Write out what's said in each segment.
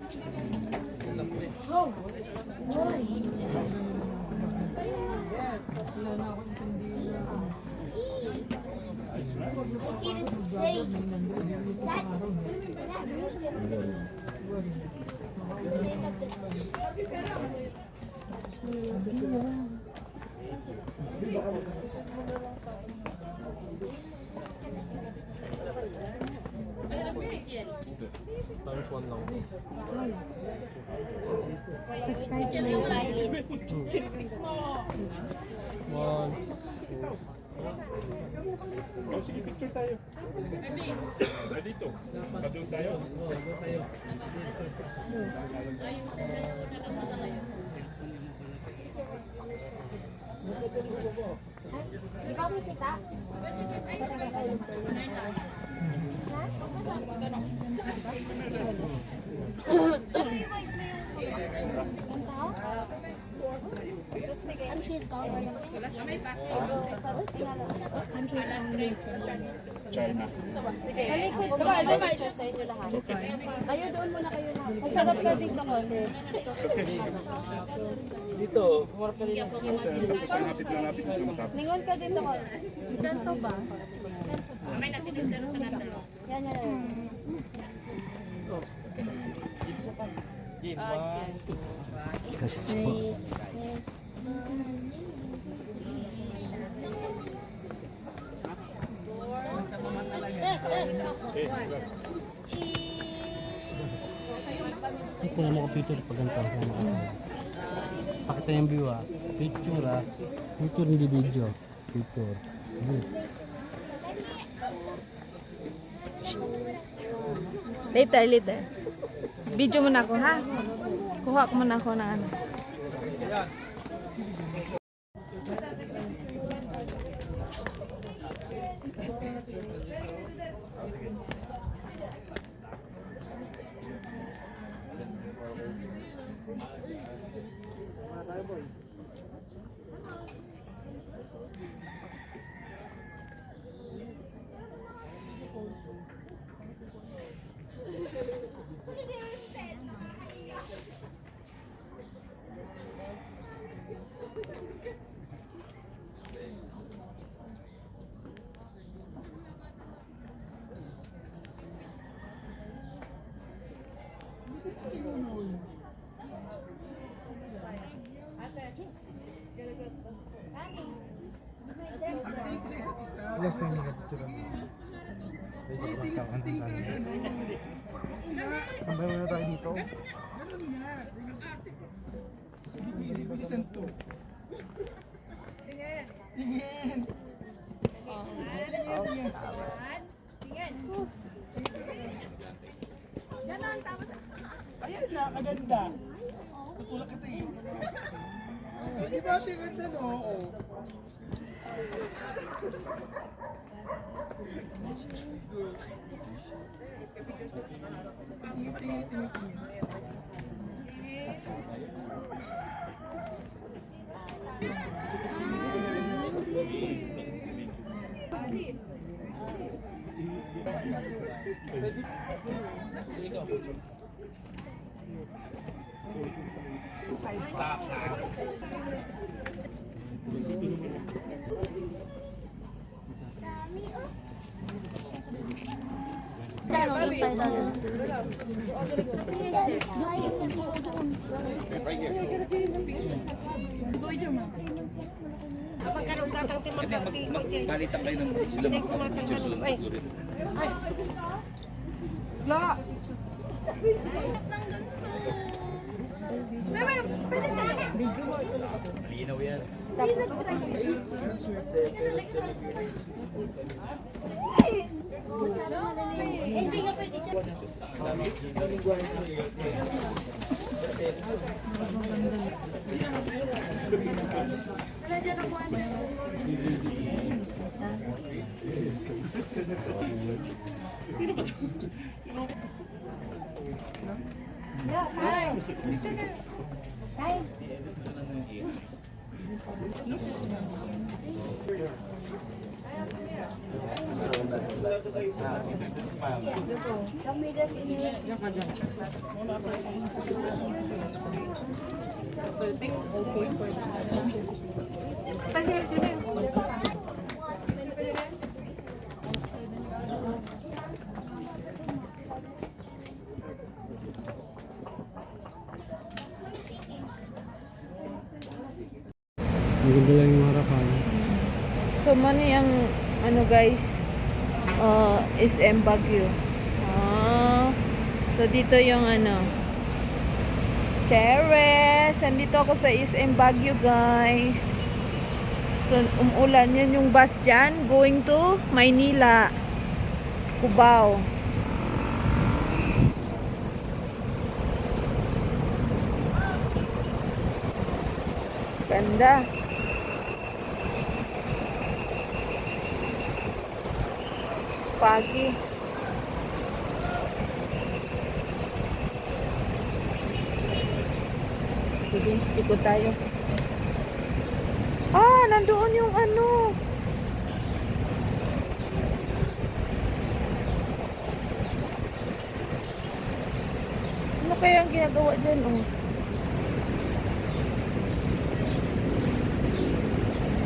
Oh, boy. I see it say that the name of this Times 1 lang. Tapos kahit One. Oh, sige, picture tayo. Dito. Padung tayo. Ikaw mo kita? Country is gone. Country is gone. China. Talikod ka ba? Picture sa inyo lahat. Kayo doon muna kayo lahat. Masarap ka dito konti. Dito, kumarap ka dito. Lapit na matapos. Ningon ka dito konti. Ganto ba? May natin dito sa natin. Yan, yan. Game, Kasi Kung na mo picture pag ganito. Pakita yung view Picture Picture hindi video. Picture. later, later. Video mo na ako, ha? Kuha ko muna ako ng ano. Last time yung picture mo. Tambay muna tayo dito. Ayan na, kaganda. Natulak kita eh. Di ba siya ganda, no? Oo. Tingin. Kapag karoon ka tang timang Balita kayo ng sila mag-picture sila mag-turin. Malinaw yan. Hindi nga pwede dyan. Wala dyan ako ano. Sino ba? Hi. Hi. Maganda lang yung harapan. So, mano yung, ano guys, SM Baguio. So, dito yung ano, Cheres! Andito ako sa SM Baguio, guys. So, umulan. Yun yung bus dyan, going to Maynila. Cubao. Ganda. Foggy. Sige, ikot tayo. Nandoon yung ano. Ano kaya ang ginagawa dyan, oh?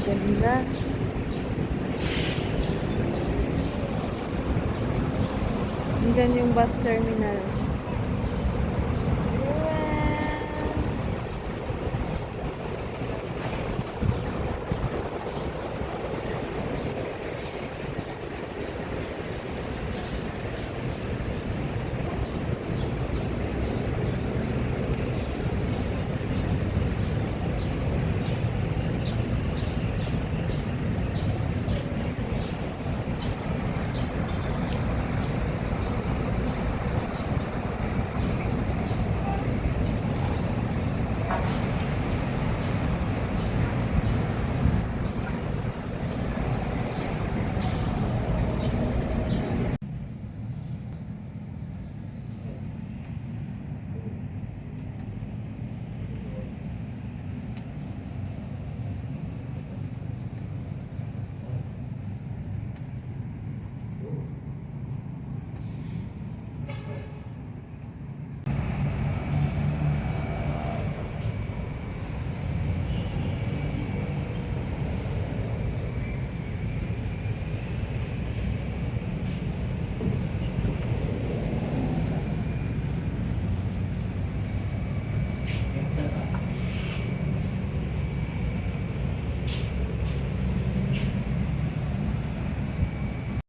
Ganda. Andyan yung bus terminal.